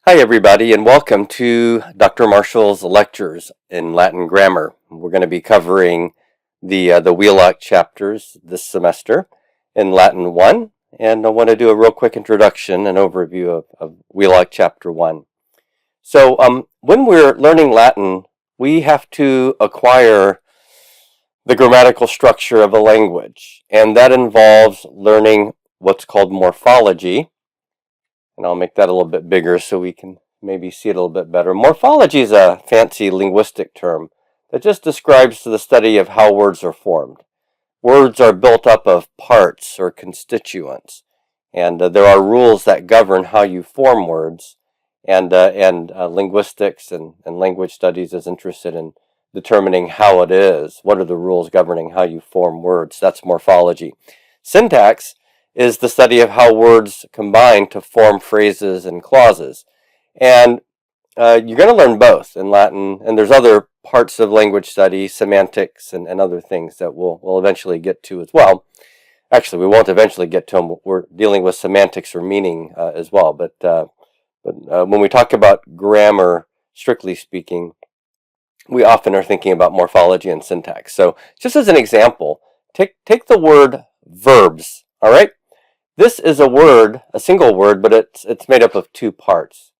Hi everybody and welcome to Dr. Marshall's lectures in Latin grammar. We're going to be covering the Wheelock chapters this semester in Latin 1, and I want to do a real quick introduction and overview of Wheelock chapter 1. So when we're learning Latin, we have to acquire the grammatical structure of a language, and that involves learning what's called morphology. And I'll make that a little bit bigger so we can maybe see it a little bit better. Morphology is a fancy linguistic term that just describes the study of how words are formed. Words are built up of parts or constituents, and there are rules that govern how you form words. And linguistics and language studies is interested in determining how it is. What are the rules governing how you form words? That's morphology. Syntax is the study of how words combine to form phrases and clauses. And you're going to learn both in Latin, and there's other parts of language study, semantics, and other things that we'll eventually get to as well. Actually, we won't eventually get to them. We're dealing with semantics or meaning as well. But when we talk about grammar, strictly speaking, we often are thinking about morphology and syntax. So just as an example, take the word verbs, all right? This is a word, a single word, but it's made up of two parts.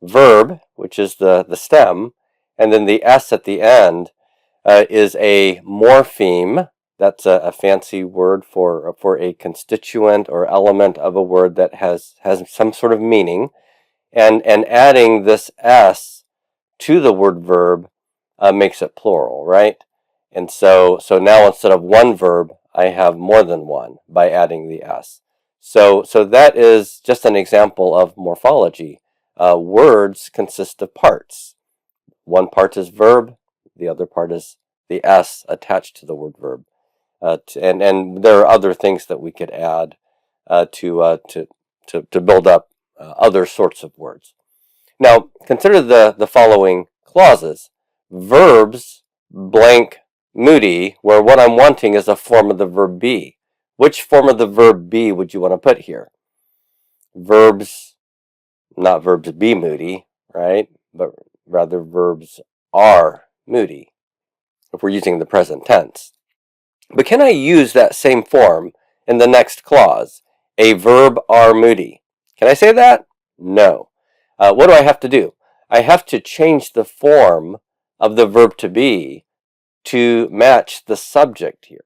Verb, which is the stem, and then the S at the end is a morpheme. That's a fancy word for a constituent or element of a word that has some sort of meaning. And adding this S to the word verb makes it plural, right? And so now instead of one verb, I have more than one by adding the S. So that is just an example of morphology. Words consist of parts. One part is verb, the other part is the S attached to the word verb. And there are other things that we could add to build up other sorts of words. Now, consider the following clauses. Verbs blank moody, where what I'm wanting is a form of the verb be. Which form of the verb be would you want to put here? Verbs, not verbs be moody, right? But rather verbs are moody, if we're using the present tense. But can I use that same form in the next clause? A verb are moody. Can I say that? No. What do I have to do? I have to change the form of the verb to be to match the subject here.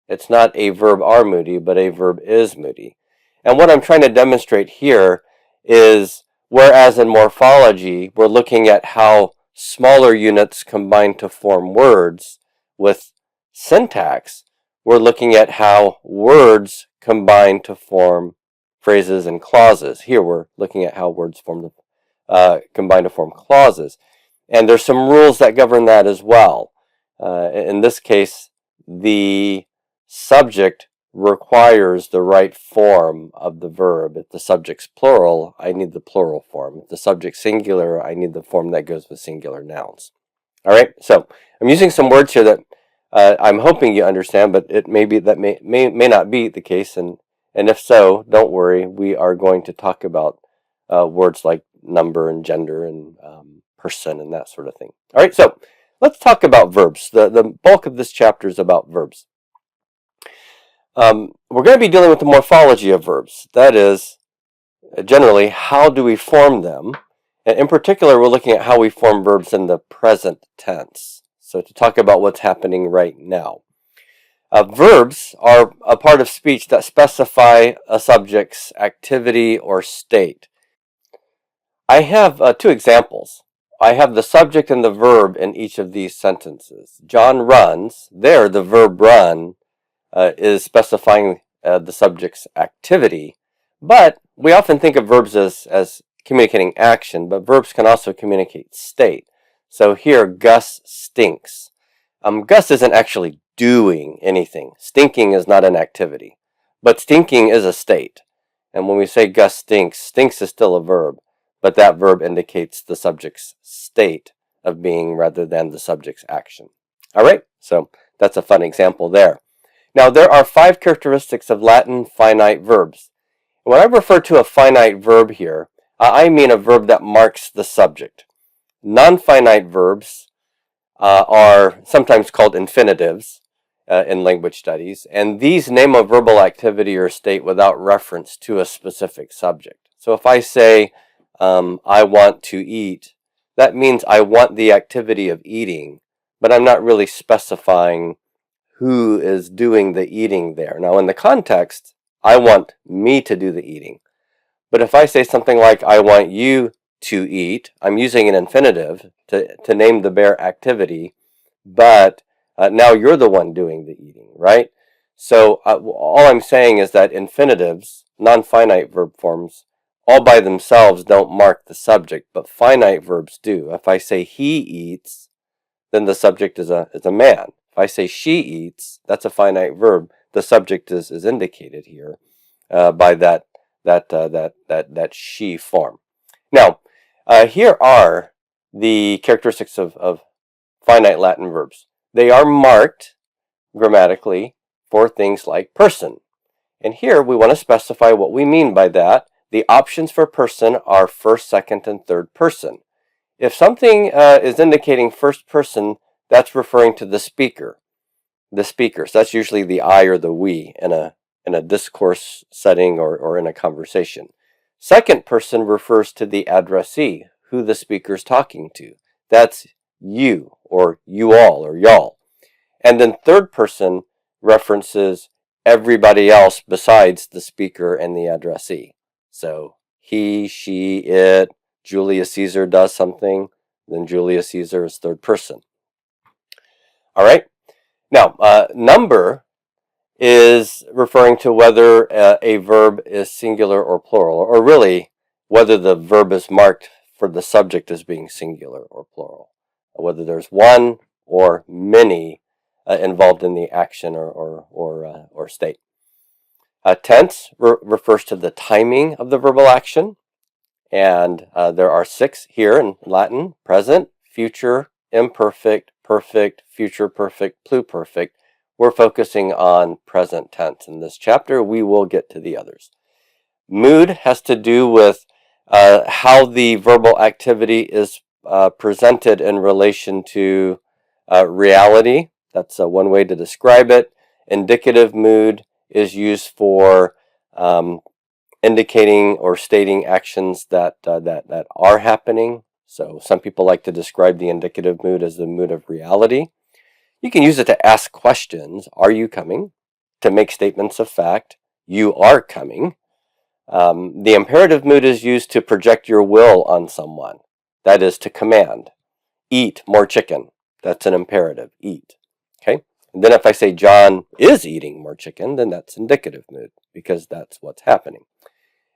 It's not a verb are moody, but a verb is moody. And what I'm trying to demonstrate here is, whereas in morphology, we're looking at how smaller units combine to form words, with syntax, we're looking at how words combine to form phrases and clauses. Here we're looking at how words combine to form clauses. And there's some rules that govern that as well. In this case, the subject requires the right form of the verb. If the subject's plural, I need the plural form. If the subject's singular, I need the form that goes with singular nouns. All right, so I'm using some words here that I'm hoping you understand, but it may not be the case, and if so, don't worry. We are going to talk about words like number and gender and person and that sort of thing. All right, so let's talk about verbs. The bulk of this chapter is about verbs. We're going to be dealing with the morphology of verbs. That is, generally, how do we form them? And in particular, we're looking at how we form verbs in the present tense. So to talk about what's happening right now. Verbs are a part of speech that specify a subject's activity or state. I have two examples. I have the subject and the verb in each of these sentences. John runs. There, the verb run is specifying the subject's activity. But we often think of verbs as communicating action, but verbs can also communicate state. So here, Gus stinks. Gus isn't actually doing anything. Stinking is not an activity, but stinking is a state. And when we say Gus stinks, stinks is still a verb, but that verb indicates the subject's state of being rather than the subject's action. All right, so that's a fun example there. Now, there are 5 characteristics of Latin finite verbs. When I refer to a finite verb here, I mean a verb that marks the subject. Non-finite verbs are sometimes called infinitives in language studies, and these name a verbal activity or state without reference to a specific subject. So if I say, I want to eat, that means I want the activity of eating, but I'm not really specifying who is doing the eating there. Now, in the context, I want me to do the eating. But if I say something like, I want you to eat, I'm using an infinitive to name the bare activity, but now you're the one doing the eating, right? So all I'm saying is that infinitives, non-finite verb forms, all by themselves don't mark the subject, but finite verbs do. If I say he eats, then the subject is a man. If I say she eats, that's a finite verb. The subject is indicated here by that she form. Now, here are the characteristics of finite Latin verbs. They are marked grammatically for things like person. And here we want to specify what we mean by that. The options for person are first, second, and third person. If something is indicating first person, that's referring to the speaker. The speakers. That's usually the I or the we in a discourse setting or in a conversation. Second person refers to the addressee, who the speaker's talking to. That's you or you all or y'all. And then third person references everybody else besides the speaker and the addressee. So he, she, it, Julius Caesar does something, then Julius Caesar is third person. All right. Now, number is referring to whether a verb is singular or plural, or really whether the verb is marked for the subject as being singular or plural, whether there's one or many involved in the action or state. Tense refers to the timing of the verbal action, and there are 6 here in Latin: present, future, imperfect, perfect, future perfect, pluperfect. We're focusing on present tense in this chapter. We will get to the others. Mood has to do with how the verbal activity is presented in relation to reality. That's one way to describe it. Indicative mood is used for indicating or stating actions that are happening. So some people like to describe the indicative mood as the mood of reality. You can use it to ask questions. Are you coming? To make statements of fact. You are coming. The imperative mood is used to project your will on someone. That is to command. Eat more chicken. That's an imperative. Eat. Okay? And then if I say John is eating more chicken, then that's indicative mood because that's what's happening.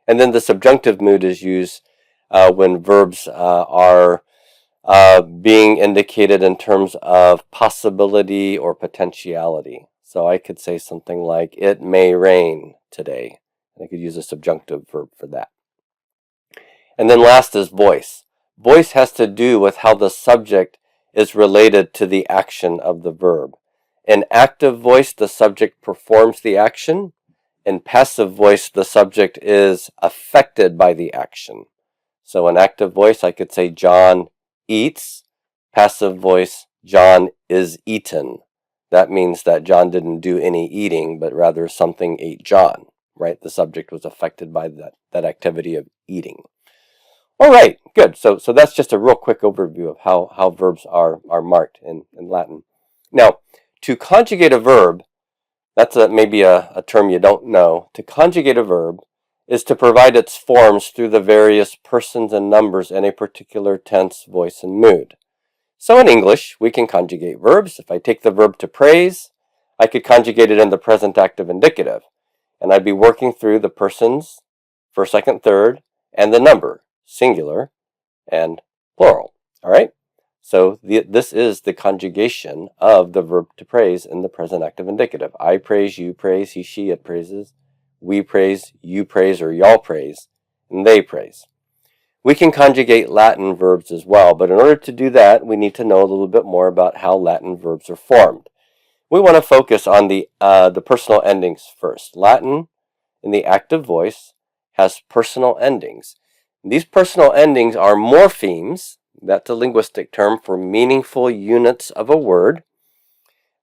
And then the subjunctive mood is used when verbs are being indicated in terms of possibility or potentiality. So I could say something like, it may rain today. And I could use a subjunctive verb for that. And then last is voice. Voice has to do with how the subject is related to the action of the verb. In active voice, the subject performs the action. In passive voice, the subject is affected by the action. So in active voice, I could say John eats. Passive voice, John is eaten. That means that John didn't do any eating, but rather something ate John, right? The subject was affected by that activity of eating. All right, good. So that's just a real quick overview of how verbs are marked in Latin. Now, to conjugate a verb, that's maybe a term you don't know. To conjugate a verb is to provide its forms through the various persons and numbers in a particular tense, voice, and mood. So in English, we can conjugate verbs. If I take the verb to praise, I could conjugate it in the present active indicative. And I'd be working through the persons, first, second, third, and the number, singular and plural. All right? So this is the conjugation of the verb to praise in the present active indicative. I praise, you praise, he, she, it praises. We praise, you praise, or y'all praise, and they praise. We can conjugate Latin verbs as well, but in order to do that, we need to know a little bit more about how Latin verbs are formed. We want to focus on the personal endings first. Latin, in the active voice, has personal endings. These personal endings are morphemes. That's a linguistic term for meaningful units of a word.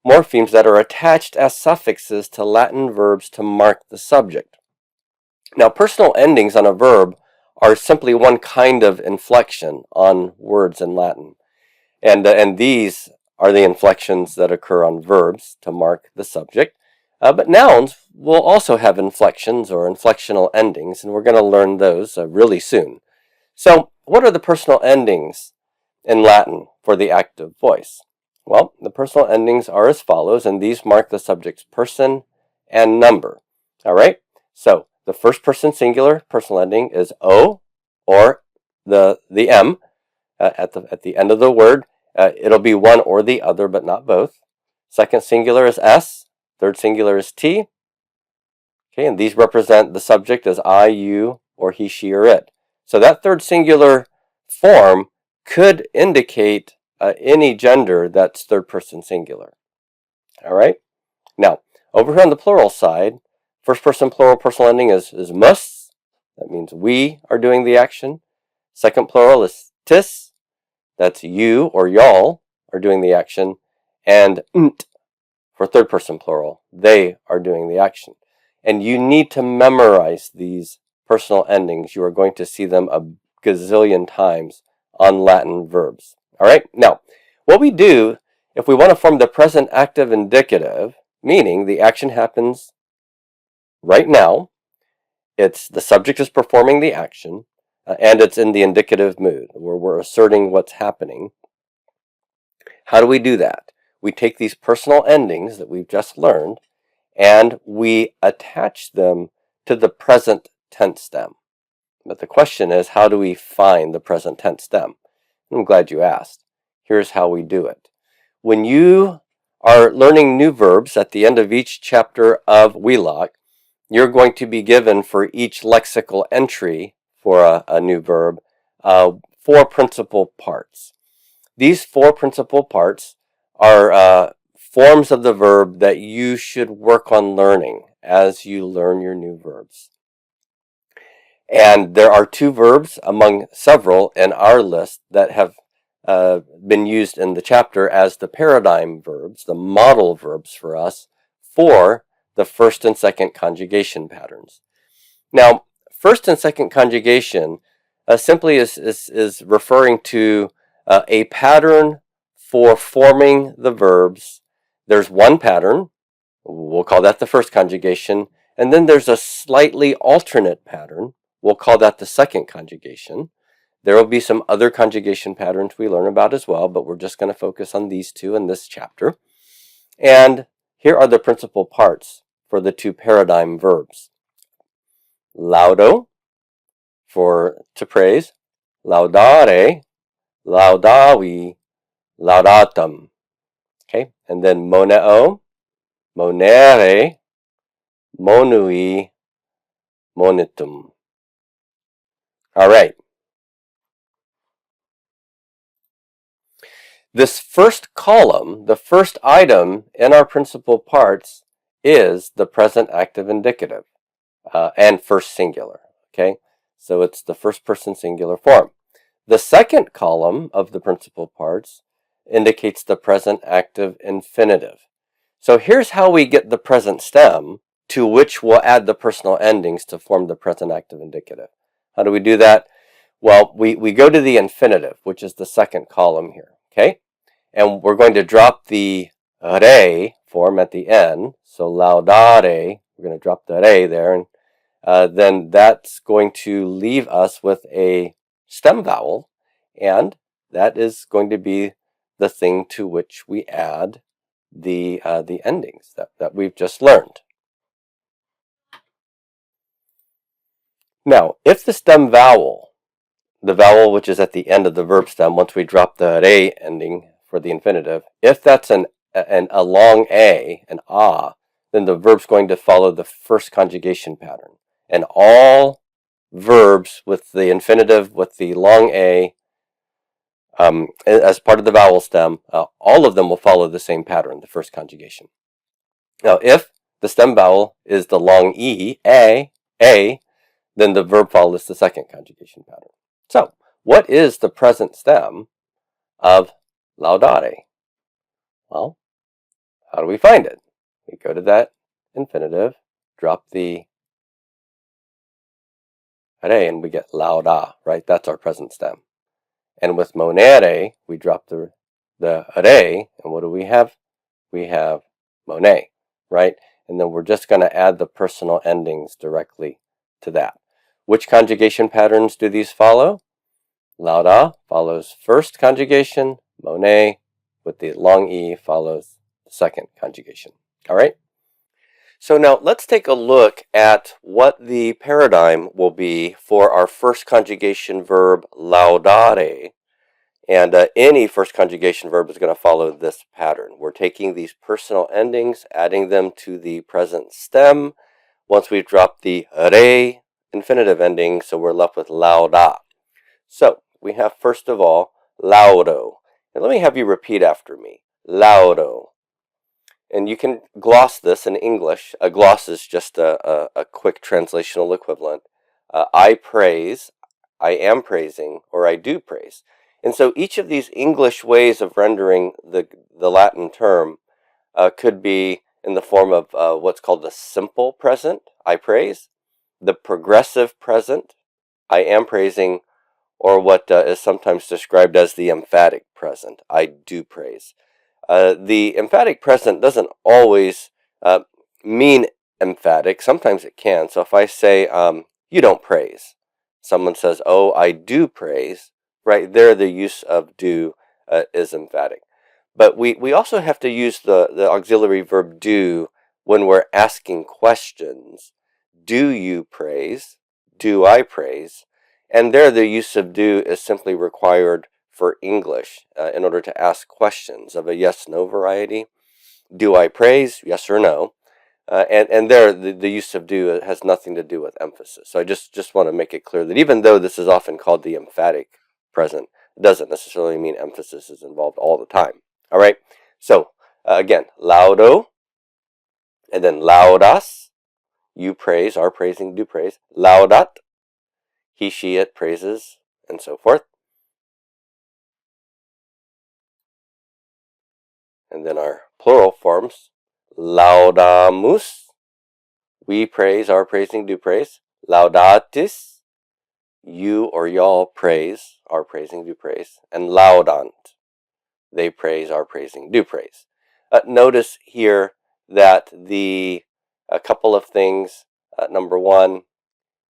Morphemes that are attached as suffixes to Latin verbs to mark the subject. Now, personal endings on a verb are simply one kind of inflection on words in Latin. And these are the inflections that occur on verbs to mark the subject. But nouns will also have inflections or inflectional endings, and we're going to learn those really soon. So, what are the personal endings in Latin for the active voice? Well, the personal endings are as follows, and these mark the subject's person and number. All right? So, the first person singular personal ending is O, or the M at the end of the word. It'll be one or the other, but not both. Second singular is S. Third singular is T. Okay, and these represent the subject as I, you, or he, she, or it. So that third singular form could indicate any gender that's third person singular. All right? Now, over here on the plural side, first person plural personal ending is mus. That means we are doing the action. Second plural is tis. That's you or y'all are doing the action. And nt for third person plural. They are doing the action. And you need to memorize these personal endings. You are going to see them a gazillion times on Latin verbs. All right? Now, what we do if we want to form the present active indicative, meaning the action happens right now, the subject is performing the action, and it's in the indicative mood, where we're asserting what's happening. How do we do that? We take these personal endings that we've just learned, and we attach them to the present tense stem. But the question is, how do we find the present tense stem? I'm glad you asked. Here's how we do it. When you are learning new verbs at the end of each chapter of Wheelock, you're going to be given for each lexical entry for a new verb 4 principal parts. These 4 principal parts are forms of the verb that you should work on learning as you learn your new verbs. And there are 2 verbs among several in our list that have been used in the chapter as the paradigm verbs, the model verbs for us for the first and second conjugation patterns. Now, first and second conjugation simply is referring to a pattern for forming the verbs. There's one pattern, we'll call that the first conjugation, and then there's a slightly alternate pattern, we'll call that the second conjugation. There will be some other conjugation patterns we learn about as well, but we're just going to focus on these 2 in this chapter. And here are the principal parts for the 2 paradigm verbs. Laudo, for to praise, laudare, laudavi, laudatum. Okay, and then moneo, monere, monui, monitum. All right. This first column, the first item in our principal parts, is the present active indicative and first singular. Okay, so it's the first person singular form. The second column of the principal parts indicates the present active infinitive. So here's how we get the present stem to which we'll add the personal endings to form the present active indicative. How do we do that? Well, we go to the infinitive, which is the second column here. Okay, and we're going to drop the re form at the end. So laudare, we're going to drop the re there, and then that's going to leave us with a stem vowel, and that is going to be the thing to which we add the endings that we've just learned. Now, if the stem vowel, the vowel which is at the end of the verb stem, once we drop the re ending for the infinitive, if that's a long a, an ah, then the verb's going to follow the first conjugation pattern. And all verbs with the infinitive with the long a as part of the vowel stem, all of them will follow the same pattern, the first conjugation. Now, if the stem vowel is the long e, a, then the verb follows the second conjugation pattern. So, what is the present stem of laudare? Well, how do we find it? We go to that infinitive, drop the are, and we get lauda, right? That's our present stem. And with monere, we drop the are, and what do we have? We have monet, right? And then we're just going to add the personal endings directly to that. Which conjugation patterns do these follow? Lauda follows first conjugation, monet with the long E follows the second conjugation. All right? So now let's take a look at what the paradigm will be for our first conjugation verb laudare. And any first conjugation verb is going to follow this pattern. We're taking these personal endings, adding them to the present stem. Once we've dropped the re infinitive ending, so we're left with lauda. So we have first of all laudo. And let me have you repeat after me. Laudo. And you can gloss this in English. A gloss is just a quick translational equivalent. I praise, I am praising, or I do praise. And so each of these English ways of rendering the Latin term could be in the form of what's called the simple present, I praise, the progressive present, I am praising, or what is sometimes described as the emphatic present, I do praise. The emphatic present doesn't always mean emphatic. Sometimes it can. So if I say, you don't praise, someone says, oh, I do praise, right there the use of do is emphatic. But we also have to use the auxiliary verb do when we're asking questions. Do you praise? Do I praise? And there the use of do is simply required for English in order to ask questions of a yes-no variety. Do I praise? Yes or no. And there the use of do has nothing to do with emphasis. So I just want to make it clear that even though this is often called the emphatic present, it doesn't necessarily mean emphasis is involved all the time. All right. So again, laudo, and then laudas, you praise, are praising, do praise. Laudat, he, she, it praises, and so forth. And then our plural forms, laudamus, we praise, are praising, do praise. Laudatis, you or y'all praise, are praising, do praise. And laudant, they praise, are praising, do praise. Notice here that a couple of things. Number one,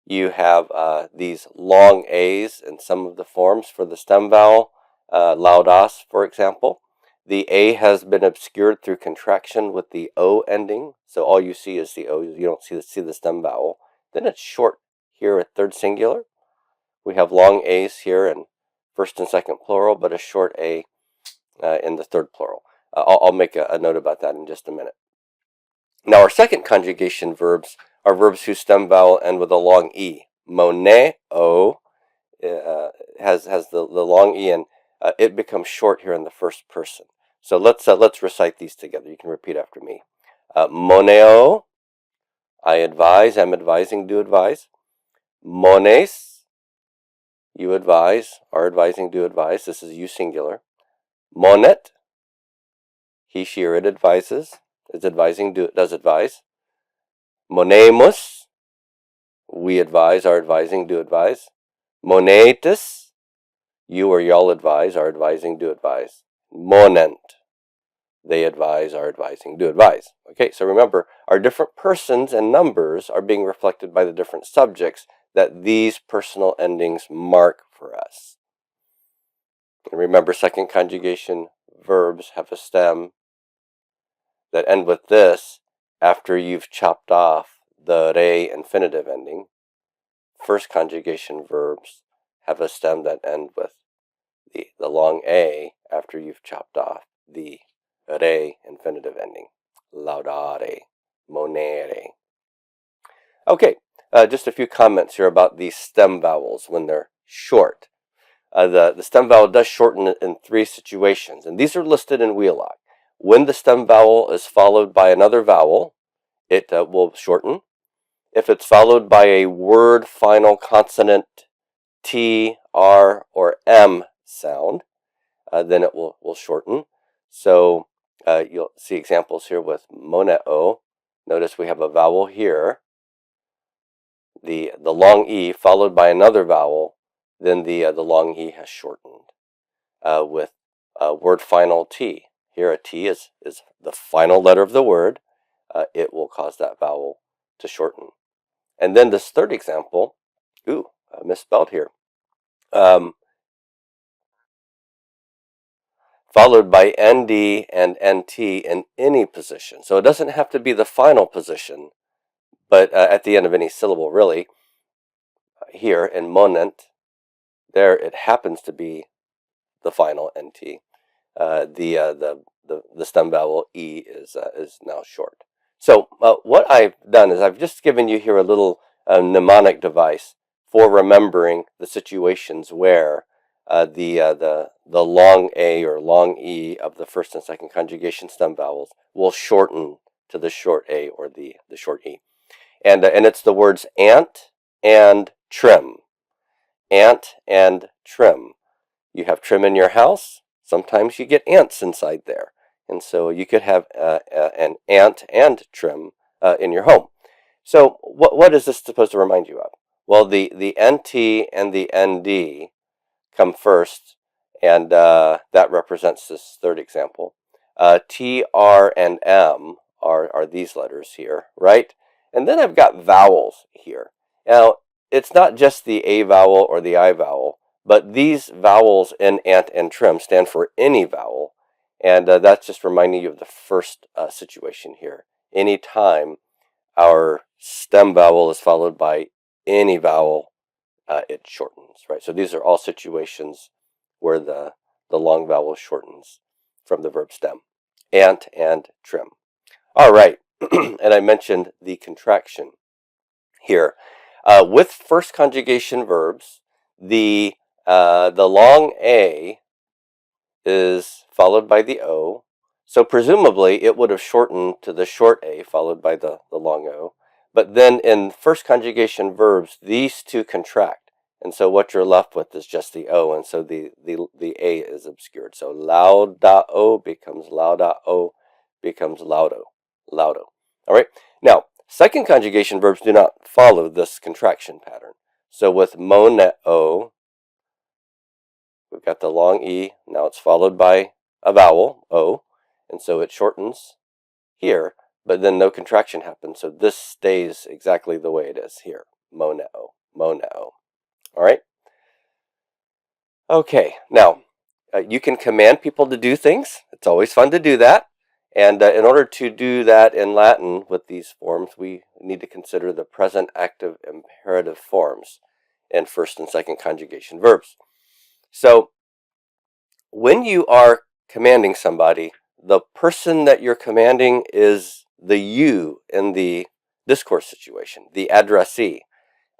you have these long A's in some of the forms for the stem vowel. Laudas, for example. The A has been obscured through contraction with the O ending. So all you see is the O. You don't see the stem vowel. Then it's short here at third singular. We have long A's here in first and second plural, but a short A in the third plural. I'll make a note about that in just a minute. Now our second conjugation verbs are verbs whose stem vowel end with a long E. Moneo has the long E, and it becomes short here in the first person. So let's recite these together. You can repeat after me. Moneo, I advise, am advising, do advise. Mones, you advise, are advising, do advise. This is you singular. Monet, he, she, or it advises, is advising, does advise. Monemus, we advise, are advising, do advise. Monetus, you or y'all advise, are advising, do advise. Monent, they advise, are advising, do advise. Okay, so remember, our different persons and numbers are being reflected by the different subjects that these personal endings mark for us. And remember, second conjugation verbs have a stem that end with this after you've chopped off the re infinitive ending. First conjugation verbs have a stem that end with the long A after you've chopped off the re infinitive ending. Laudare, monere. Okay, just a few comments here about these stem vowels when they're short. The stem vowel does shorten in three situations, and these are listed in Wheelock. When the stem vowel is followed by another vowel, it will shorten. if it's followed by a word final consonant T, R, or M sound, then it will shorten. So you'll see examples here with moneo. Notice we have a vowel here, the long E followed by another vowel, then the long E has shortened. With word final T. Here a T is the final letter of the word. It will cause that vowel to shorten. And then this third example, I misspelled here, followed by ND and NT in any position. So it doesn't have to be the final position, but at the end of any syllable, really. Here in monent, there it happens to be the final NT. The stem vowel E is now short. So what I've done is I've just given you here a little mnemonic device for remembering the situations where the long A or long E of the first and second conjugation stem vowels will shorten to the short A or the short E. And it's the words ant and trim. Ant and trim. You have trim in your house. Sometimes you get ants inside there. And so you could have an ant and trim in your home. So what is this supposed to remind you of? Well, the NT and the ND come first, and that represents this third example. T, R, and M are these letters here, right? And then I've got vowels here. Now, it's not just the A vowel or the I vowel, but these vowels in ant and trim stand for any vowel, and that's just reminding you of the first situation here. Anytime our stem vowel is followed by any vowel, it shortens, right? So these are all situations where the long vowel shortens from the verb stem. Ant and trim. All right, and I mentioned the contraction here. With first conjugation verbs, the long A is followed by the O. So presumably it would have shortened to the short A followed by the long O. But then in first conjugation verbs, these two contract. And so what you're left with is just the O. And so the A is obscured. So lauda-o becomes lauda-o becomes laudo. Laudo. All right. Now, second conjugation verbs do not follow this contraction pattern. So with moneo, we've got the long E. Now it's followed by a vowel, O. And so it shortens here, but then no contraction happens. So this stays exactly the way it is here. Moneo. Moneo. All right? Okay. Now, you can command people to do things. It's always fun to do that. And in order to do that in Latin with these forms, we need to consider the present active imperative forms in first and second conjugation verbs. So when you are commanding somebody, the person that you're commanding is the you in the discourse situation, the addressee.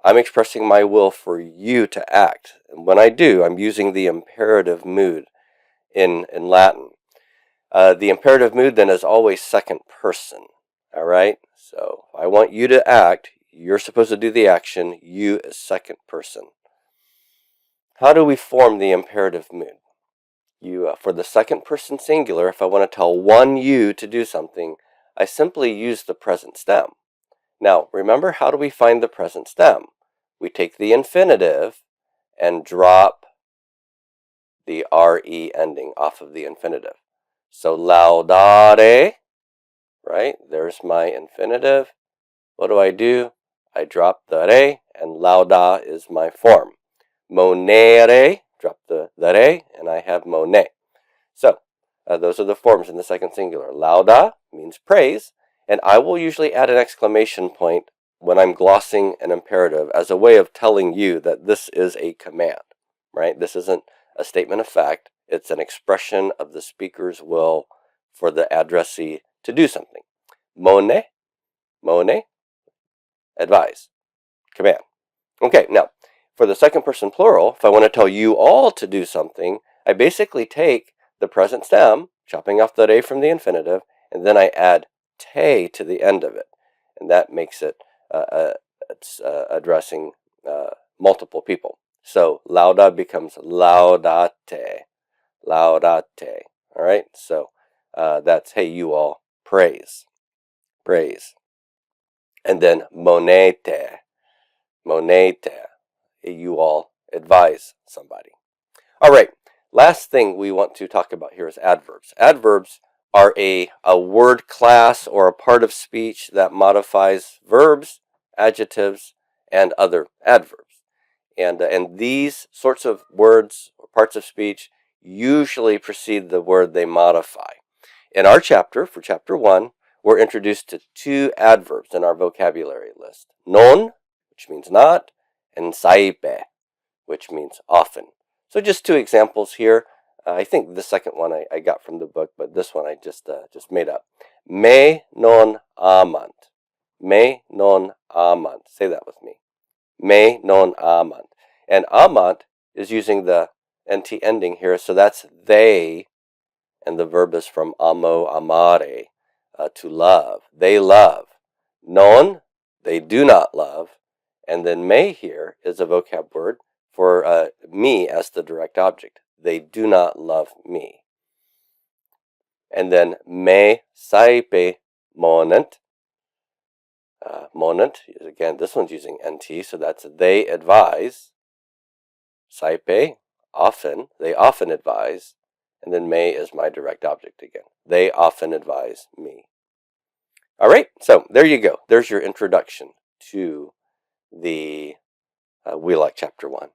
I'm expressing my will for you to act. And when I do, I'm using the imperative mood in Latin. The imperative mood then is always second person. All right? So if I want you to act, you're supposed to do the action. You is second person. How do we form the imperative mood? For the second person singular, if I want to tell one you to do something, I simply use the present stem. Now, remember, how do we find the present stem? We take the infinitive and drop the re ending off of the infinitive. So laudare, right? There's my infinitive. What do? I drop the re, and lauda is my form. Monere, drop the re, and I have monet. So, those are the forms in the second singular. Lauda means praise, and I will usually add an exclamation point when I'm glossing an imperative as a way of telling you that this is a command, right? This isn't a statement of fact. It's an expression of the speaker's will for the addressee to do something. Mone, advise, command. Okay, now, for the second person plural, if I want to tell you all to do something, I basically take the present stem, chopping off the re from the infinitive, and then I add te to the end of it. And that makes it it's addressing multiple people. So lauda becomes laudate, laudate. All right, so that's, hey, you all, praise, praise. And then monete, monete, hey, you all, advise somebody. All right, last thing we want to talk about here is adverbs. Adverbs are a word class or a part of speech that modifies verbs, adjectives, and other adverbs. And these sorts of words or parts of speech usually precede the word they modify. In our chapter, for chapter 1, we're introduced to 2 adverbs in our vocabulary list. Non, which means not, and saipe, which means often. So just 2 examples here. I think the second one I got from the book, but this one I just made up. Me non amant. Me non amant. Say that with me. Me non amant. And amant is using the nt ending here, so that's they, and the verb is from amo, amare, to love. They love. Non, they do not love. And then me here is a vocab word for me as the direct object. They do not love me. And then me saipe monent. Monent, again, this one's using nt, so that's they advise. Saipe, often, they often advise. And then me is my direct object again. They often advise me. All right, so there you go. There's your introduction to the Wheelock Chapter 1.